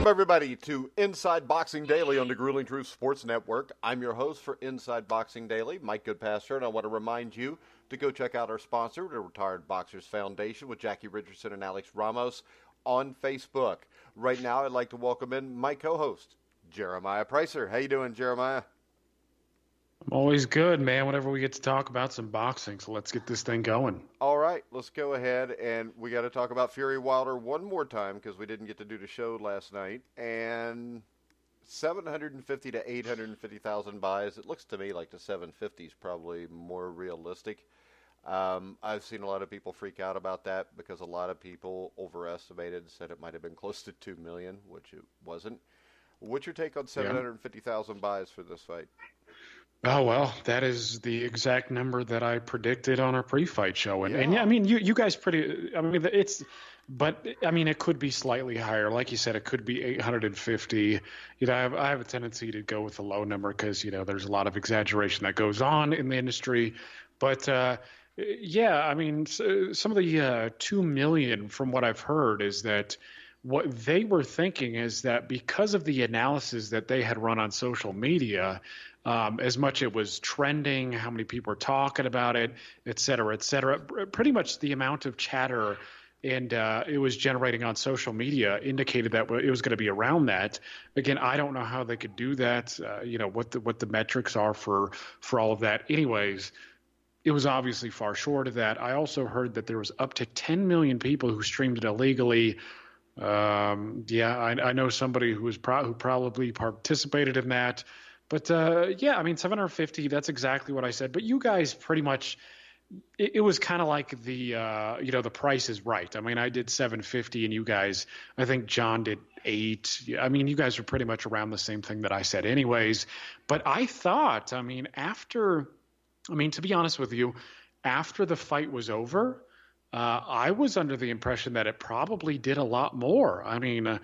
everybody, to Inside Boxing Daily on the Grueling Truth Sports Network. I'm your host for Inside Boxing Daily, Mike Goodpaster, and I want to remind you to go check out our sponsor, the Retired Boxers Foundation, with Jackie Richardson and Alex Ramos on Facebook. Right now, I'd like to welcome in my co-host, Jeremiah Preisser. How you doing, Jeremiah? I'm always good, man, whenever we get to talk about some boxing, so let's get this thing going. All right, let's go ahead, and we got to talk about Fury Wilder one more time because we didn't get to do the show last night. And 750 to 850,000 buys. It looks to me like the 750 is probably more realistic. I've seen a lot of people freak out about that because a lot of people overestimated and said it might have been close to 2 million, which it wasn't. What's your take on 750,000 buys for this fight? Oh, well, that is the exact number that I predicted on our pre-fight show. And yeah, I mean, you guys it could be slightly higher. Like you said, it could be 850. I have a tendency to go with a low number because, there's a lot of exaggeration that goes on in the industry. But, some of the 2 million from what I've heard is that what they were thinking is that because of the analysis that they had run on social media, as much it was trending, how many people were talking about it, et cetera, pretty much the amount of chatter and it was generating on social media indicated that it was going to be around that. Again, I don't know how they could do that, what the metrics are for all of that. Anyways, it was obviously far short of that. I also heard that there was up to 10 million people who streamed it illegally. I know somebody who probably participated in that. But, 750, that's exactly what I said. But you guys pretty much it was kind of like the Price is Right. I mean, I did 750 and you guys, I think John did 8. I mean, you guys are pretty much around the same thing that I said anyways. But I thought, to be honest with you, after the fight was over, I was under the impression that it probably did a lot more. I mean,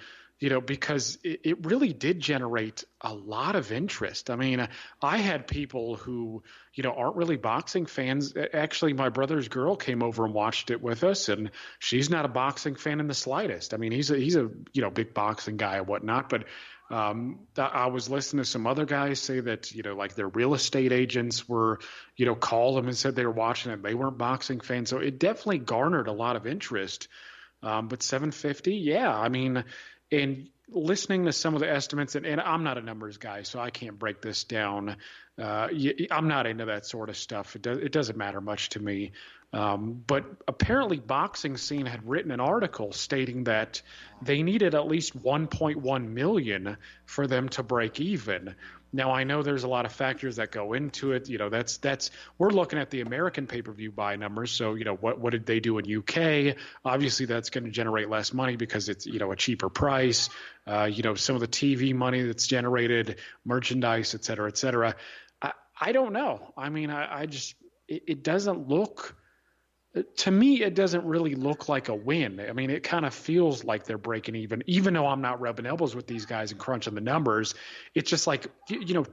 because it really did generate a lot of interest. I mean, I had people who, aren't really boxing fans. Actually, my brother's girl came over and watched it with us, and she's not a boxing fan in the slightest. I mean, he's a big boxing guy and whatnot, but I was listening to some other guys say that, like their real estate agents were, called them and said they were watching it. They weren't boxing fans. So it definitely garnered a lot of interest. But 750, yeah, I mean, and listening to some of the estimates, and I'm not a numbers guy, so I can't break this down. I'm not into that sort of stuff. It doesn't matter much to me. But apparently Boxing Scene had written an article stating that they needed at least 1.1 million for them to break even. Now, I know there's a lot of factors that go into it. We're looking at the American pay-per-view buy numbers. So, what did they do in UK? Obviously, that's going to generate less money because it's, a cheaper price. Some of the TV money that's generated, merchandise, et cetera, et cetera. I don't know. I mean, it doesn't look – to me, it doesn't really look like a win. I mean, it kind of feels like they're breaking even though I'm not rubbing elbows with these guys and crunching the numbers. It's just like,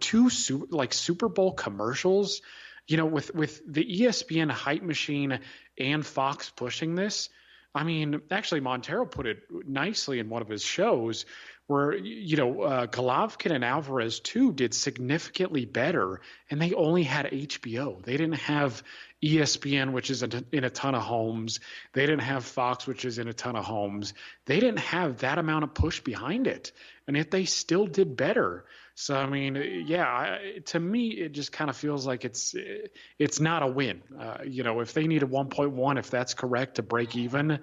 two Super Bowl commercials, with the ESPN hype machine and Fox pushing this. I mean, actually, Montero put it nicely in one of his shows where, Golovkin and Alvarez, too, did significantly better, and they only had HBO. They didn't have ESPN, which is in a ton of homes. They didn't have Fox, which is in a ton of homes. They didn't have that amount of push behind it, and yet they still did better. So, I mean, to me, it just kind of feels like it's not a win. If they need a 1.1, if that's correct, to break even,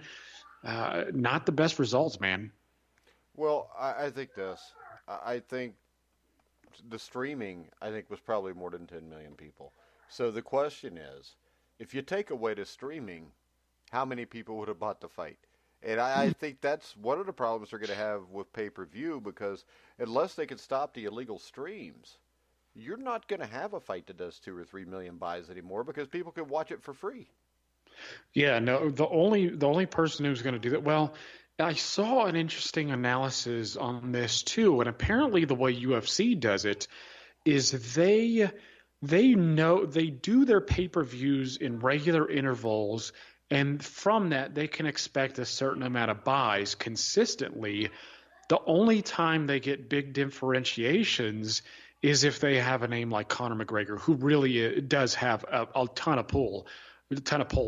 not the best results, man. Well, I think this. I think the streaming, was probably more than 10 million people. So the question is, if you take away the streaming, how many people would have bought the fight? And I think that's one of the problems they're going to have with pay-per-view, because unless they can stop the illegal streams, you're not going to have a fight that does 2 or 3 million buys anymore because people can watch it for free. Yeah, no, the only person who's going to do that, well, I saw an interesting analysis on this too, and apparently the way UFC does it is they do their pay-per-views in regular intervals, and from that they can expect a certain amount of buys consistently. The only time they get big differentiations is if they have a name like Conor McGregor, who really does have a ton of pull.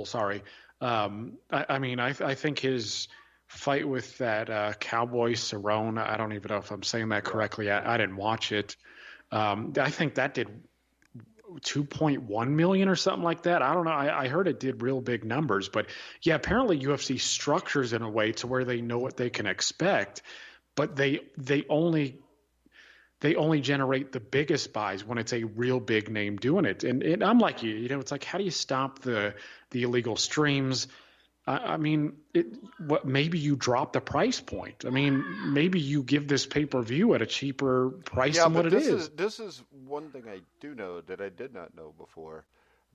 Sorry. I think his fight with that Cowboy Cerrone, I don't even know if I'm saying that correctly. I didn't watch it. I think that did 2.1 million or something like that. I don't know. I heard it did real big numbers, but yeah, apparently UFC structures in a way to where they know what they can expect, but they only generate the biggest buys when it's a real big name doing it. And I'm like you know, it's like, how do you stop the illegal streams? Maybe you drop the price point. I mean, maybe you give this pay-per-view at a cheaper price than what it is. This is one thing I do know that I did not know before.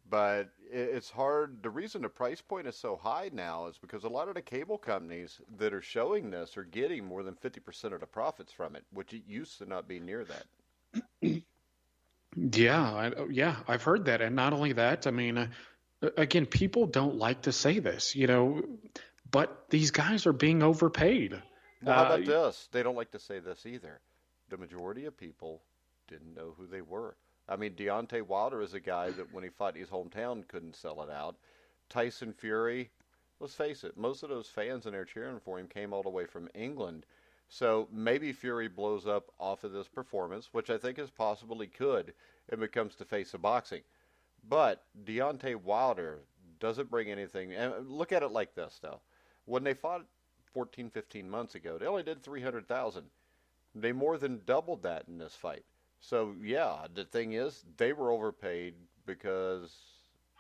But it's hard. The reason the price point is so high now is because a lot of the cable companies that are showing this are getting more than 50% of the profits from it, which it used to not be near that. Yeah, I've heard that. And not only that, I mean, again, people don't like to say this, you know, but these guys are being overpaid. Well, how about this? They don't like to say this either. The majority of people didn't know who they were. I mean, Deontay Wilder is a guy that when he fought his hometown couldn't sell it out. Tyson Fury, let's face it, most of those fans in there cheering for him came all the way from England. So maybe Fury blows up off of this performance, which I think is possible he could, and becomes the face of boxing. But Deontay Wilder doesn't bring anything. And look at it like this, though. When they fought 14, 15 months ago, they only did 300,000. They more than doubled that in this fight. So, yeah, the thing is, they were overpaid because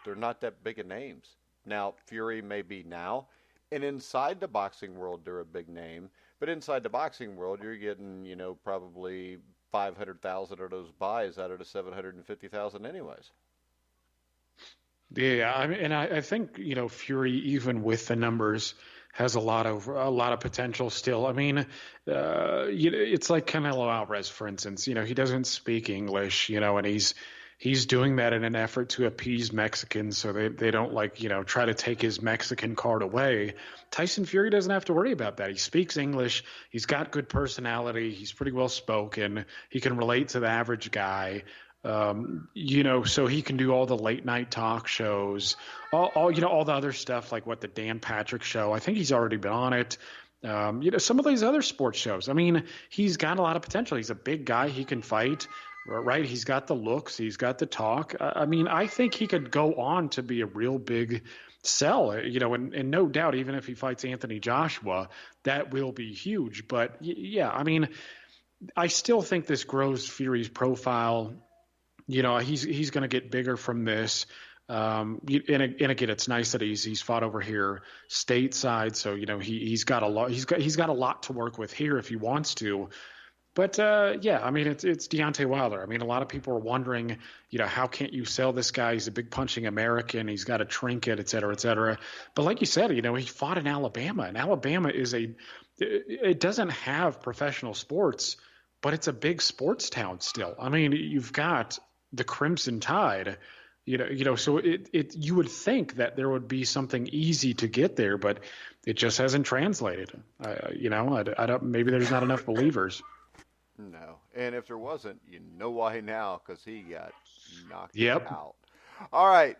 they're not that big of names. Now, Fury may be now, and inside the boxing world, they're a big name. But inside the boxing world, you're getting, you know, probably 500,000 of those buys out of the 750,000 anyways. Yeah, I think, you know, Fury, even with the numbers, has a lot of potential still. I mean, it's like Canelo Alvarez, for instance. You know, he doesn't speak English, you know, and he's doing that in an effort to appease Mexicans so they don't, like, you know, try to take his Mexican card away. Tyson Fury doesn't have to worry about that. He speaks English. He's got good personality. He's pretty well spoken. He can relate to the average guy. You know, so he can do all the late night talk shows, all you know, all the other stuff like what the Dan Patrick show. I think he's already been on it. You know, some of these other sports shows. I mean, he's got a lot of potential. He's a big guy. He can fight, right? He's got the looks. He's got the talk. I mean, I think he could go on to be a real big sell, you know, and no doubt, even if he fights Anthony Joshua, that will be huge. But yeah, I mean, I still think this grows Fury's profile. You know, he's going to get bigger from this. And again, it's nice that he's fought over here stateside. So, you know, he's got a lot, he's got a lot to work with here if he wants to. But yeah, I mean, it's Deontay Wilder. I mean, a lot of people are wondering, you know, how can't you sell this guy? He's a big punching American. He's got a trinket, et cetera, et cetera. But like you said, you know, he fought in Alabama, and Alabama it doesn't have professional sports, but it's a big sports town still. I mean, you've got the Crimson Tide, you know, so you would think that there would be something easy to get there, but it just hasn't translated. You know, I don't. Maybe there's not enough believers. No, and if there wasn't, you know why now, because he got knocked out. All right,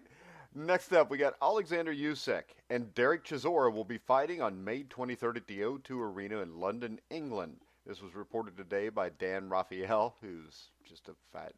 next up we got Alexander Usyk and Derek Chisora will be fighting on May 23rd at the O2 Arena in London, England. This was reported today by Dan Raphael, who's just a fat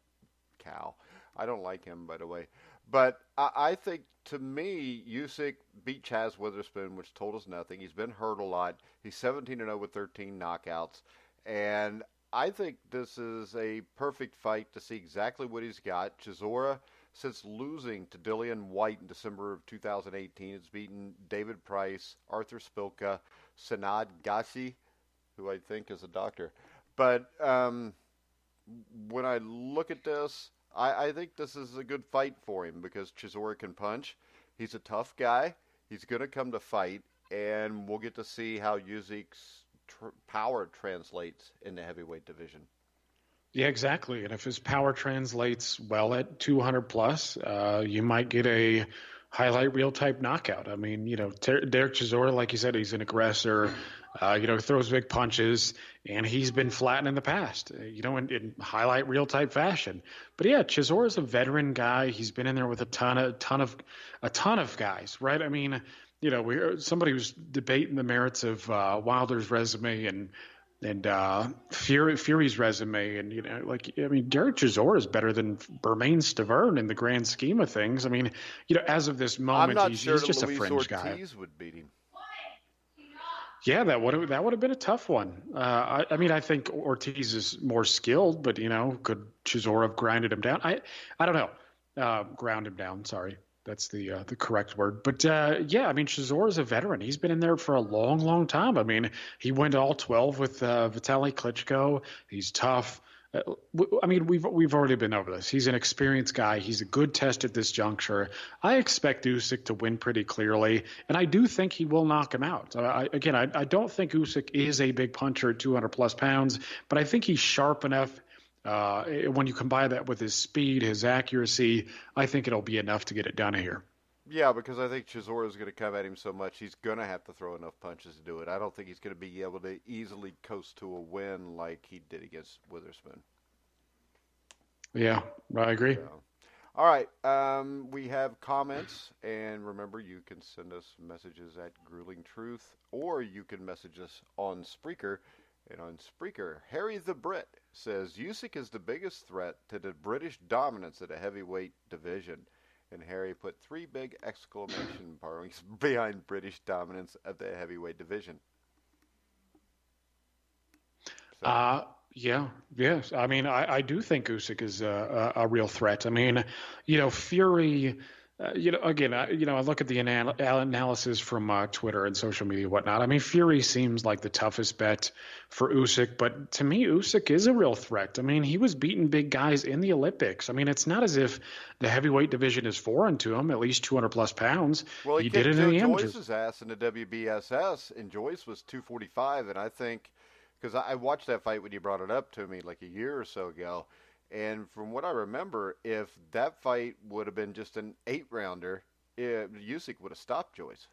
cow. I don't like him, by the way. But I think, to me, Usyk beat Chaz Witherspoon, which told us nothing. He's been hurt a lot. He's 17-0 with 13 knockouts. And I think this is a perfect fight to see exactly what he's got. Chisora, since losing to Dillian White in December of 2018, has beaten David Price, Arthur Spilka, Sanad Gassi, who I think is a doctor. But when I look at this, I think this is a good fight for him because Chisora can punch. He's a tough guy. He's going to come to fight, and we'll get to see how Usyk's power translates in the heavyweight division. Yeah, exactly. And if his power translates well at 200 plus, you might get a highlight reel type knockout. I mean, Derek Chisora, like you said, he's an aggressor. Throws big punches, and he's been flattened in the past, in highlight reel type fashion. But yeah, Chisora's a veteran guy. He's been in there with a ton of guys, right? I mean, somebody was debating the merits of Wilder's resume and Fury's resume, and Derek Chisora is better than Bermain Stavern in the grand scheme of things. I mean, as of this moment, he's just a fringe guy. Ortiz would beat him. Yeah, that would have been a tough one. I think Ortiz is more skilled, but could Chisora have grinded him down? I don't know. Ground him down. Sorry, that's the correct word. But Chisora is a veteran. He's been in there for a long, long time. I mean, he went all 12 with Vitaly Klitschko. He's tough. We've already been over this. He's an experienced guy. He's a good test at this juncture. I expect Usyk to win pretty clearly, and I do think he will knock him out. I don't think Usyk is a big puncher at 200-plus pounds, but I think he's sharp enough. When you combine that with his speed, his accuracy, I think it'll be enough to get it done here. Yeah, because I think Chisora is going to come at him so much, he's going to have to throw enough punches to do it. I don't think he's going to be able to easily coast to a win like he did against Witherspoon. Yeah, I agree. So, all right, we have comments, and remember, you can send us messages at Grueling Truth, or you can message us on Spreaker. And on Spreaker, Harry the Brit says, Usyk is the biggest threat to the British dominance at a heavyweight division. And Harry put 3 big exclamation marks behind British dominance of the heavyweight division. Yes. I mean, I do think Usyk is a real threat. I mean, Fury. I look at the analysis from Twitter and social media and whatnot. I mean, Fury seems like the toughest bet for Usyk, but to me, Usyk is a real threat. I mean, he was beating big guys in the Olympics. I mean, it's not as if the heavyweight division is foreign to him, at least 200-plus pounds. Well, he did it in the amateurs. Joyce's ass in the WBSS, and Joyce was 245, and I think, because I watched that fight when you brought it up to me like a year or so ago, and from what I remember, if that fight would have been just an 8-rounder, Usyk would have stopped Joyce.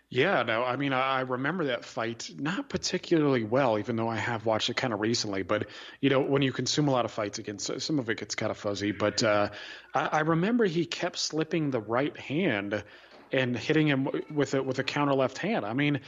Yeah, no, I mean, I remember that fight not particularly well, even though I have watched it kind of recently. But, when you consume a lot of fights against, some of it gets kind of fuzzy. But I remember he kept slipping the right hand and hitting him with a counter left hand. I mean,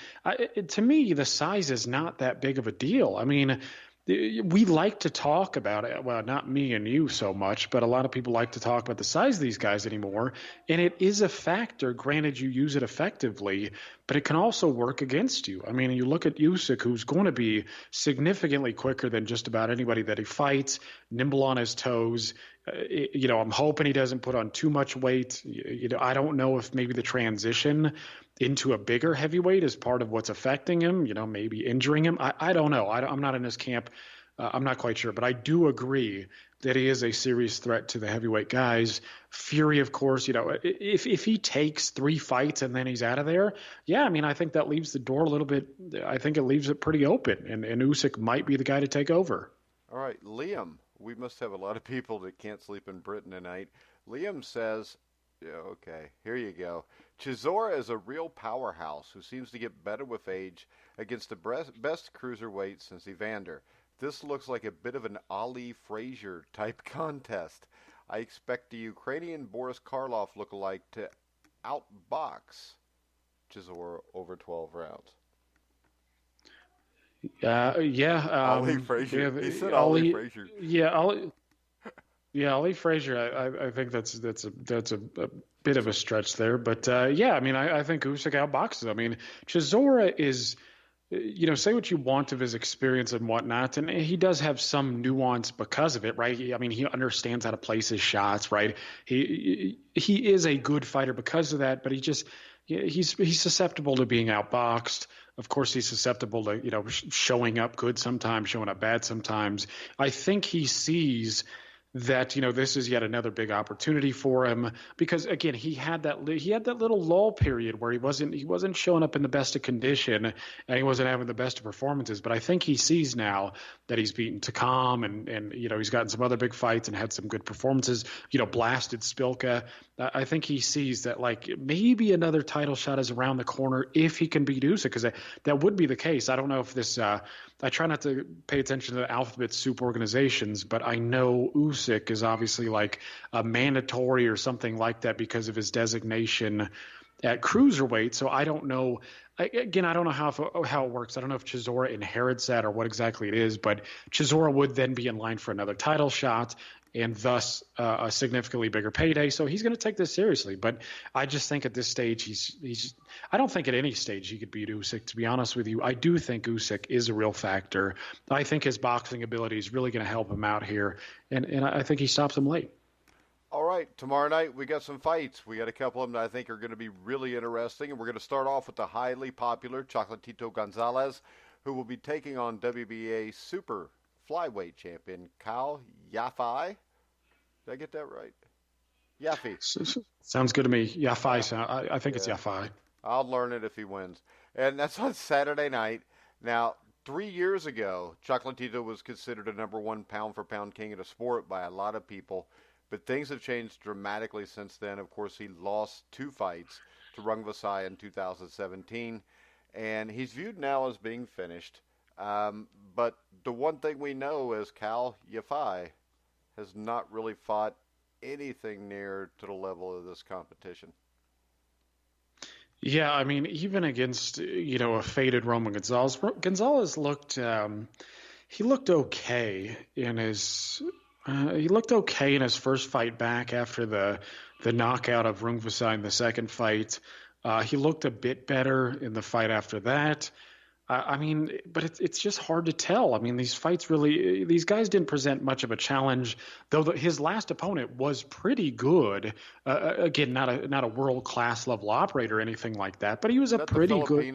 to me, the size is not that big of a deal. I mean, we like to talk about it. Well, not me and you so much, but a lot of people like to talk about the size of these guys anymore. And it is a factor. Granted, you use it effectively, but it can also work against you. I mean, you look at Usyk, who's going to be significantly quicker than just about anybody that he fights, nimble on his toes. I'm hoping he doesn't put on too much weight. I don't know if maybe the transition into a bigger heavyweight is part of what's affecting him, maybe injuring him. I don't know. I'm not in his camp. I'm not quite sure, but I do agree that he is a serious threat to the heavyweight guys. Fury, of course, if he takes 3 fights and then he's out of there, yeah, I mean, I think that leaves the door a little bit. I think it leaves it pretty open, and Usyk might be the guy to take over. All right, Liam, we must have a lot of people that can't sleep in Britain tonight. Liam says, yeah, okay, here you go. Chisora is a real powerhouse who seems to get better with age against the best cruiserweight since Evander. This looks like a bit of an Ali Frazier type contest. I expect the Ukrainian Boris Karloff lookalike to outbox Chisora over 12 rounds. Ali Frazier. He said Ali Frazier. Ali Frazier. I think that's a bit of a stretch there, but I mean, I think Usyk outboxes. I mean, Chisora is, say what you want of his experience and whatnot, and he does have some nuance because of it, right? He understands how to place his shots, right? He is a good fighter because of that, but he's susceptible to being outboxed. Of course, he's susceptible to, showing up good sometimes, showing up bad sometimes. I think he sees that this is yet another big opportunity for him, because again he had that little lull period where he wasn't showing up in the best of condition and he wasn't having the best of performances. But I think he sees now that he's beaten Takam and he's gotten some other big fights and had some good performances. Blasted Spilka. I think he sees that like maybe another title shot is around the corner if he can beat Usyk, because that would be the case. I don't know if this. I try not to pay attention to the alphabet soup organizations, but I know Usyk is obviously like a mandatory or something like that because of his designation at cruiserweight. So I don't know. Again, I don't know how it works. I don't know if Chisora inherits that or what exactly it is, but Chisora would then be in line for another title shot and thus a significantly bigger payday. So he's going to take this seriously. But I just think at this stage, I don't think at any stage he could beat Usyk, to be honest with you. I do think Usyk is a real factor. I think his boxing ability is really going to help him out here. And I think he stops him late. All right, tomorrow night we got some fights. We got a couple of them that I think are going to be really interesting. And we're going to start off with the highly popular Chocolatito Gonzalez, who will be taking on WBA super flyweight champion Kyle Yafai. Did I get that right? Yafai. Sounds good to me. Yafai. I think it's Yafai. I'll learn it if he wins. And that's on Saturday night. Now, 3 years ago, Chocolatito was considered a number one pound-for-pound king of the sport by a lot of people. But things have changed dramatically since then. Of course, he lost 2 fights to Rungvisai in 2017. And he's viewed now as being finished. But the one thing we know is Kyle Yafai has not really fought anything near to the level of this competition. Yeah, I mean, even against a faded Roman Gonzalez, Gonzalez looked he looked okay in his first fight back after the knockout of Rungvisai in the second fight. He looked a bit better in the fight after that. I mean, but it's just hard to tell. I mean, these guys didn't present much of a challenge, though his last opponent was pretty good. Again, not a world class level operator or anything like that, but he was a pretty good.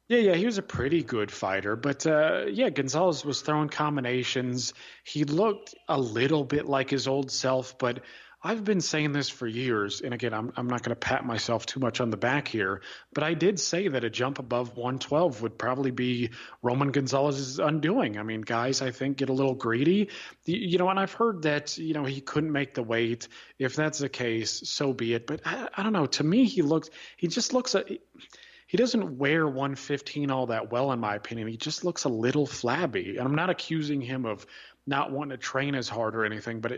Yeah, he was a pretty good fighter. But Gonzalez was throwing combinations. He looked a little bit like his old self, but I've been saying this for years, and again, I'm not going to pat myself too much on the back here, but I did say that a jump above 112 would probably be Roman Gonzalez's undoing. I mean, guys, I think, get a little greedy, and I've heard that, he couldn't make the weight. If that's the case, so be it. But I don't know. To me, he doesn't wear 115 all that well, in my opinion. He just looks a little flabby. And I'm not accusing him of not wanting to train as hard or anything, but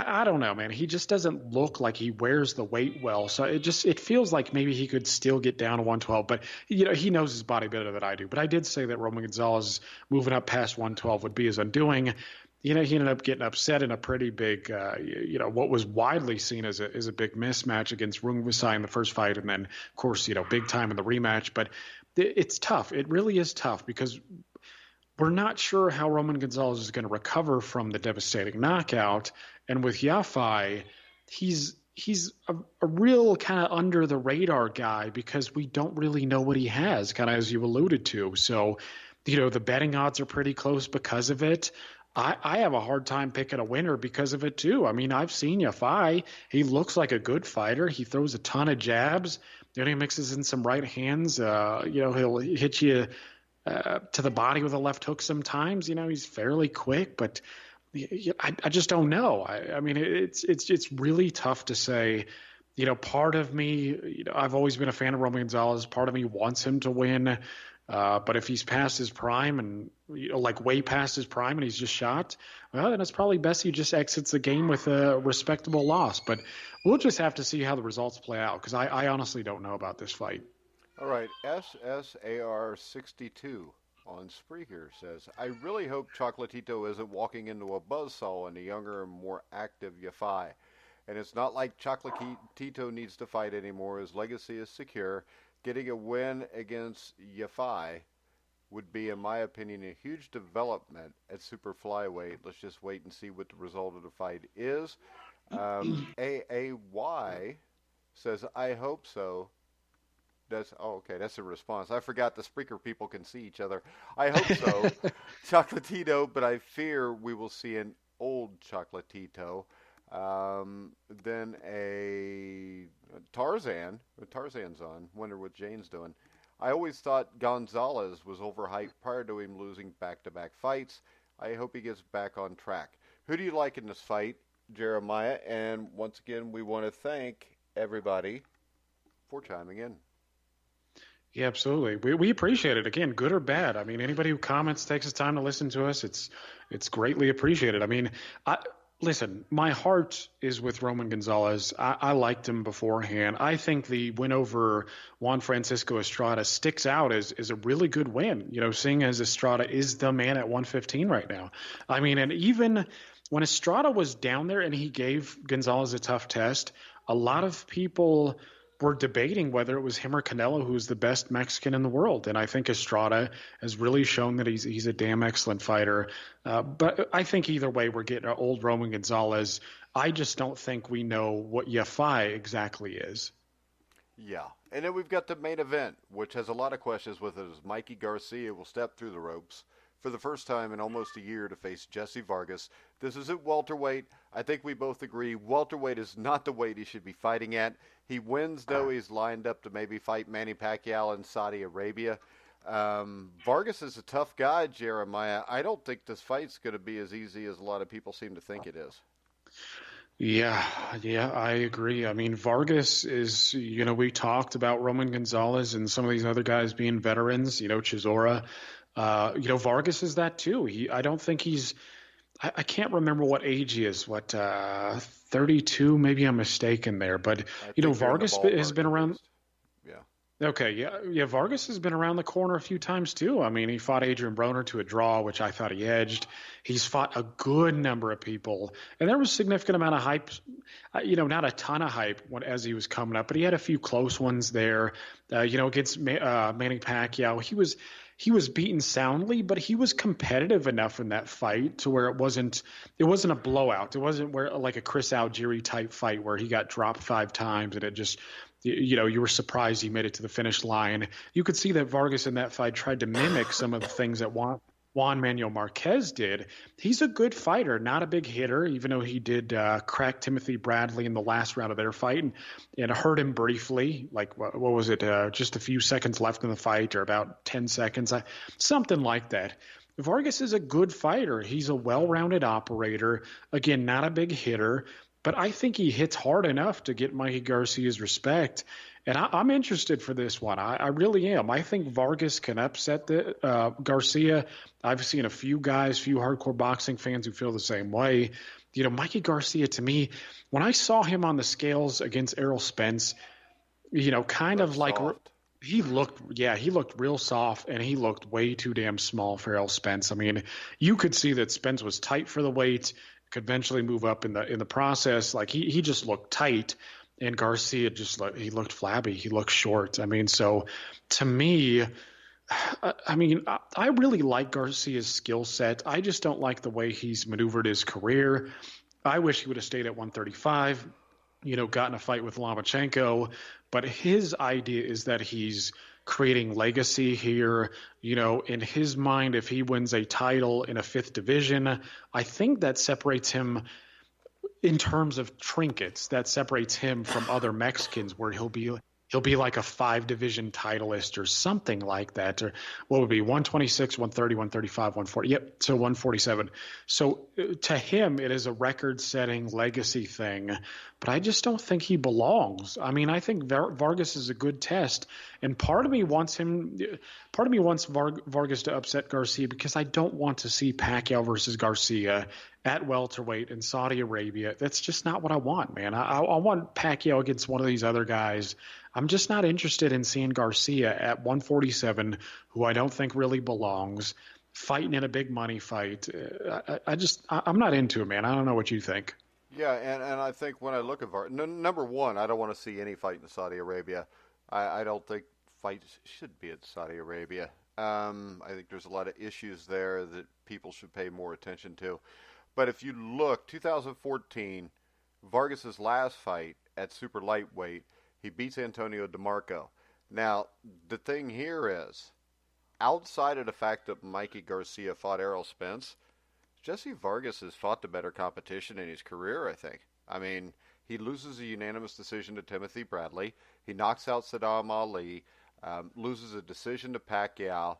I don't know, man. He just doesn't look like he wears the weight well. So it feels like maybe he could still get down to 112. But, he knows his body better than I do. But I did say that Roman Gonzalez moving up past 112 would be his undoing. He ended up getting upset in a pretty big, what was widely seen as a big mismatch against Rungvisai in the first fight. And then, of course, big time in the rematch. But it's tough. It really is tough because we're not sure how Roman Gonzalez is going to recover from the devastating knockout. And with Yafai, he's a real kind of under the radar guy because we don't really know what he has, kind of as you alluded to. So, the betting odds are pretty close because of it. I have a hard time picking a winner because of it too. I mean, I've seen Yafai. He looks like a good fighter. He throws a ton of jabs. Then he mixes in some right hands. He'll hit you to the body with a left hook sometimes. He's fairly quick, but I just don't know. I mean, it's really tough to say. Part of me, I've always been a fan of Roman Gonzalez. Part of me wants him to win. But if he's past his prime and way past his prime and he's just shot, well, then it's probably best he just exits the game with a respectable loss. But we'll just have to see how the results play out because I honestly don't know about this fight. All right, SSAR62 on Spreaker says, I really hope Chocolatito isn't walking into a buzzsaw in a younger and more active Yafai. And it's not like Chocolatito needs to fight anymore. His legacy is secure. Getting a win against Yafai would be, in my opinion, a huge development at super flyweight. Let's just wait and see what the result of the fight is. AAY says, I hope so. That's a response. I forgot the Spreaker people can see each other. I hope so, Chocolatito, but I fear we will see an old Chocolatito. Then a Tarzan. Tarzan's on. Wonder what Jane's doing. I always thought Gonzalez was overhyped prior to him losing back-to-back fights. I hope he gets back on track. Who do you like in this fight, Jeremiah? And once again, we want to thank everybody for chiming in. Yeah, absolutely. We appreciate it. Again, good or bad. I mean, anybody who comments, takes the time to listen to us, it's greatly appreciated. I mean, listen, my heart is with Roman Gonzalez. I liked him beforehand. I think the win over Juan Francisco Estrada sticks out as a really good win, seeing as Estrada is the man at 115 right now. I mean, and even when Estrada was down there and he gave Gonzalez a tough test, a lot of people were debating whether it was him or Canelo who's the best Mexican in the world. And I think Estrada has really shown that he's a damn excellent fighter. But I think either way, we're getting an old Roman Gonzalez. I just don't think we know what Yafai exactly is. Yeah. And then we've got the main event, which has a lot of questions with it, as Mikey Garcia will step through the ropes for the first time in almost a year to face Jesse Vargas. This is at welterweight. I think we both agree welterweight is not the weight he should be fighting at. He wins, though. He's lined up to maybe fight Manny Pacquiao in Saudi Arabia. Vargas is a tough guy, Jeremiah. I don't think this fight's going to be as easy as a lot of people seem to think it is. Yeah, I agree. I mean, Vargas is, we talked about Roman Gonzalez and some of these other guys being veterans, Chisora. Vargas is that too. I don't think I can't remember what age he is. 32? Maybe I'm mistaken there. But, Vargas has been around. Yeah. Okay. Yeah. Vargas has been around the corner a few times too. I mean, he fought Adrian Broner to a draw, which I thought he edged. He's fought a good number of people. And there was a significant amount of hype, not a ton of hype as he was coming up, but he had a few close ones there, against Manny Pacquiao. He was beaten soundly, but he was competitive enough in that fight to where it wasn't a blowout. It wasn't like a Chris Algieri type fight where he got dropped 5 times and it just, you were surprised he made it to the finish line. You could see that Vargas in that fight tried to mimic some of the things that Juan Manuel Marquez did. He's a good fighter, not a big hitter, even though he did crack Timothy Bradley in the last round of their fight and hurt him briefly. Like, what was it? Just a few seconds left in the fight, or about 10 seconds, something like that. Vargas is a good fighter. He's a well-rounded operator. Again, not a big hitter, but I think he hits hard enough to get Mikey Garcia's respect. And I'm interested for this one. I really am. I think Vargas can upset Garcia. I've seen a few hardcore boxing fans who feel the same way. Mikey Garcia, to me, when I saw him on the scales against Errol Spence, kind of like soft. He looked real soft, and he looked way too damn small for Errol Spence. I mean, you could see that Spence was tight for the weight, could eventually move up in the process. Like he just looked tight. And Garcia he looked flabby. He looked short. I mean, so to me, I really like Garcia's skill set. I just don't like the way he's maneuvered his career. I wish he would have stayed at 135, gotten a fight with Lomachenko. But his idea is that he's creating legacy here. In his mind, if he wins a title in a 5th division, I think that separates him in terms of trinkets, that separates him from other Mexicans, where he'll be like a 5-division titleist or something like that. Or what would be 126, 130, 135, 140. Yep. So 147. So to him, it is a record-setting legacy thing, but I just don't think he belongs. I mean, I think Vargas is a good test, and part of me wants Vargas to upset Garcia, because I don't want to see Pacquiao versus Garcia at welterweight in Saudi Arabia. That's just not what I want, man. I want Pacquiao against one of these other guys. I'm just not interested in seeing Garcia at 147, who I don't think really belongs, fighting in a big money fight. I'm not into it, man. I don't know what you think. Yeah, and I think when I look at number one, I don't want to see any fight in Saudi Arabia. I don't think fights should be in Saudi Arabia. I think there's a lot of issues there that people should pay more attention to. But if you look, 2014, Vargas's last fight at super lightweight, he beats Antonio DeMarco. Now, the thing here is, outside of the fact that Mikey Garcia fought Errol Spence, Jesse Vargas has fought the better competition in his career, I think. I mean, he loses a unanimous decision to Timothy Bradley. He knocks out Saddam Ali, loses a decision to Pacquiao.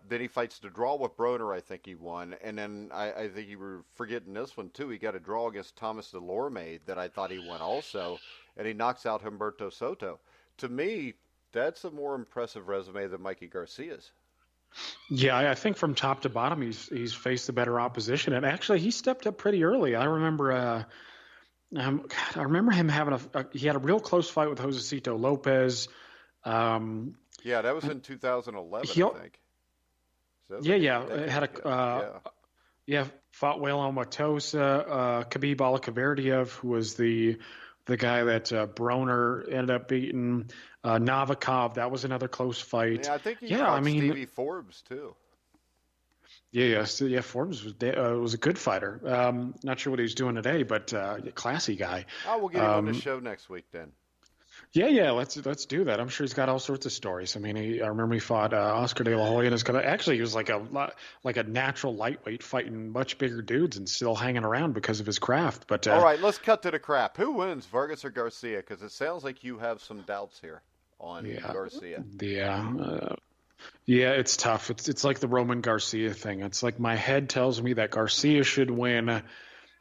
Then he fights the draw with Broner, I think he won. And then I think you were forgetting this one, too. He got a draw against Thomas Delorme that I thought he won also. And he knocks out Humberto Soto. To me, that's a more impressive resume than Mikey Garcia's. Yeah, I think from top to bottom, he's faced the better opposition, and actually he stepped up pretty early. I remember him having he had a real close fight with Josecito Lopez. Yeah, that was in 2011, I think. So fought Waylon Matosa, Khabib Alikverdiyev, who was the guy that Broner ended up beating. Novikov, that was another close fight. Yeah, I think he fought Stevie Forbes too. Forbes was a good fighter. Not sure what he's doing today, but classy guy. Oh, we'll get him on the show next week then. Yeah, let's do that. I'm sure he's got all sorts of stories. I mean, I remember he fought Oscar De La Hoya, and actually he was like a natural lightweight fighting much bigger dudes and still hanging around because of his craft. But all right, let's cut to the crap. Who wins, Vargas or Garcia? Because it sounds like you have some doubts here on Garcia. Yeah, it's tough. It's like the Roman Garcia thing. It's like my head tells me that Garcia should win.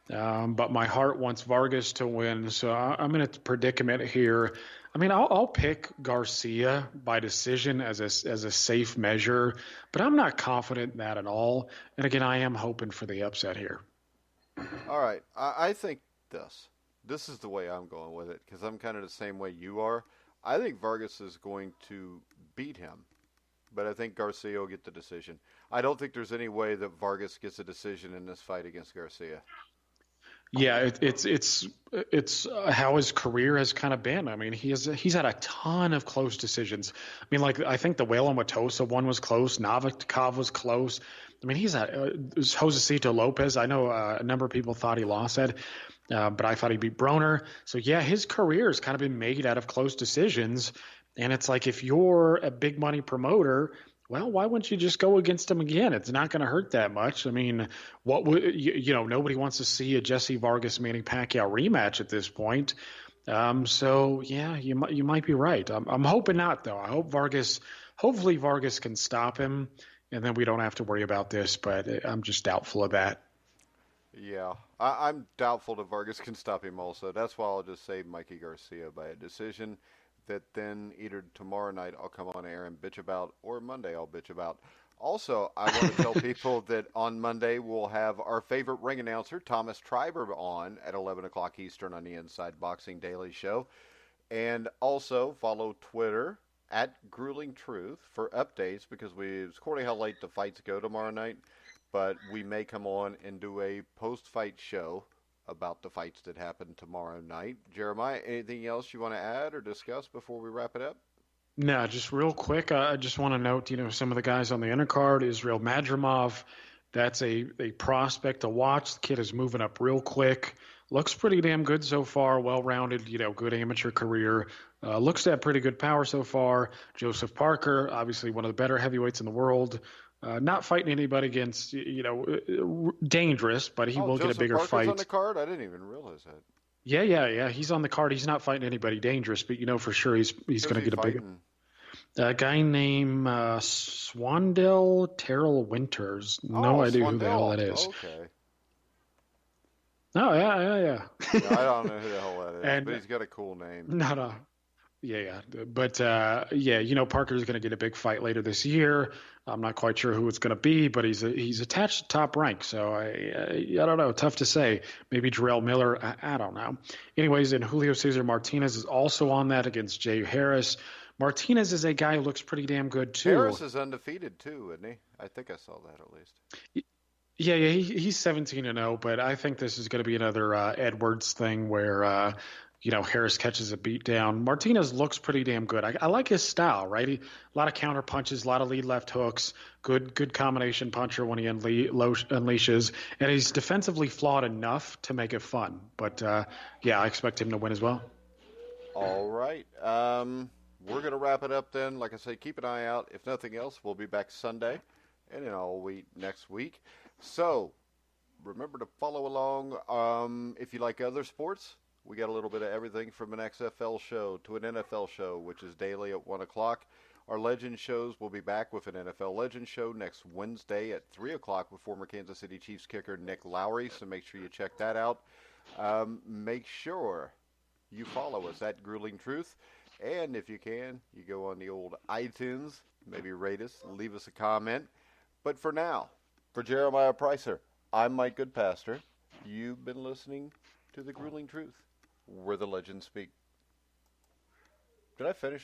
But my heart wants Vargas to win, so I'm in a predicament here. I mean, I'll pick Garcia by decision as a safe measure, but I'm not confident in that at all. And again, I am hoping for the upset here. All right, I think this is the way I'm going with it because I'm kind of the same way you are. I think Vargas is going to beat him, but I think Garcia will get the decision. I don't think there's any way that Vargas gets a decision in this fight against Garcia. Yeah, it's how his career has kind of been. I mean, he's had a ton of close decisions. I mean, like I think the Waylon Matosa one was close. Novikov was close. I mean, he's had Josecito Lopez. I know a number of people thought he lost that, but I thought he beat Broner. So yeah, his career has kind of been made out of close decisions. And it's like if you're a big money promoter, well, why wouldn't you just go against him again? It's not going to hurt that much. I mean, what would nobody wants to see a Jesse Vargas Manny Pacquiao rematch at this point. So yeah, you might be right. I'm hoping not though. I hope hopefully Vargas can stop him, and then we don't have to worry about this. But I'm just doubtful of that. Yeah, I'm doubtful that Vargas can stop him also. That's why I'll just say Mikey Garcia by a decision. That then either tomorrow night I'll come on air and bitch about, or Monday I'll bitch about. Also, I want to tell people that on Monday we'll have our favorite ring announcer, Thomas Triber, on at 11 o'clock Eastern on the Inside Boxing Daily Show. And also follow Twitter at Grueling Truth for updates because it's according how late the fights go tomorrow night. But we may come on and do a post-fight show about the fights that happen tomorrow night. Jeremiah, anything else you want to add or discuss before we wrap it up? No, just real quick. I just want to note, some of the guys on the undercard, Israel Madrimov, that's a prospect to watch. The kid is moving up real quick. Looks pretty damn good so far. Well-rounded, good amateur career. Looks to have pretty good power so far. Joseph Parker, obviously one of the better heavyweights in the world. Not fighting anybody against, dangerous, but he will get a bigger fight. Parker's on the card? I didn't even realize that. Yeah. He's on the card. He's not fighting anybody dangerous, but for sure he's going to get a big. A guy named Swandell Terrell Winters. No idea who the hell that is. Okay. Oh, yeah. I don't know who the hell that is, but he's got a cool name. No. Yeah. But, Parker's going to get a big fight later this year. I'm not quite sure who it's going to be, but he's attached to top rank. So I don't know. Tough to say. Maybe Jarrell Miller. I don't know. Anyways, and Julio Cesar Martinez is also on that against Jay Harris. Martinez is a guy who looks pretty damn good too. Harris is undefeated too, isn't he? I think I saw that at least. Yeah, he's 17-0, but I think this is going to be another Edwards thing where Harris catches a beat down. Martinez looks pretty damn good. I like his style, right? A lot of counter punches, a lot of lead left hooks, good combination puncher when he unleashes, and he's defensively flawed enough to make it fun. But, I expect him to win as well. All right. We're going to wrap it up then. Like I say, keep an eye out. If nothing else, we'll be back Sunday and then all week next week. So, remember to follow along. If you like other sports, we got a little bit of everything from an XFL show to an NFL show, which is daily at 1 o'clock. Our Legend shows will be back with an NFL Legend show next Wednesday at 3 o'clock with former Kansas City Chiefs kicker Nick Lowry, so make sure you check that out. Make sure you follow us at Grueling Truth, and if you can, you go on the old iTunes, maybe rate us, leave us a comment. But for now, for Jeremiah Preisser, I'm Mike Goodpaster. You've been listening to The Grueling Truth, where the legends speak. Did I finish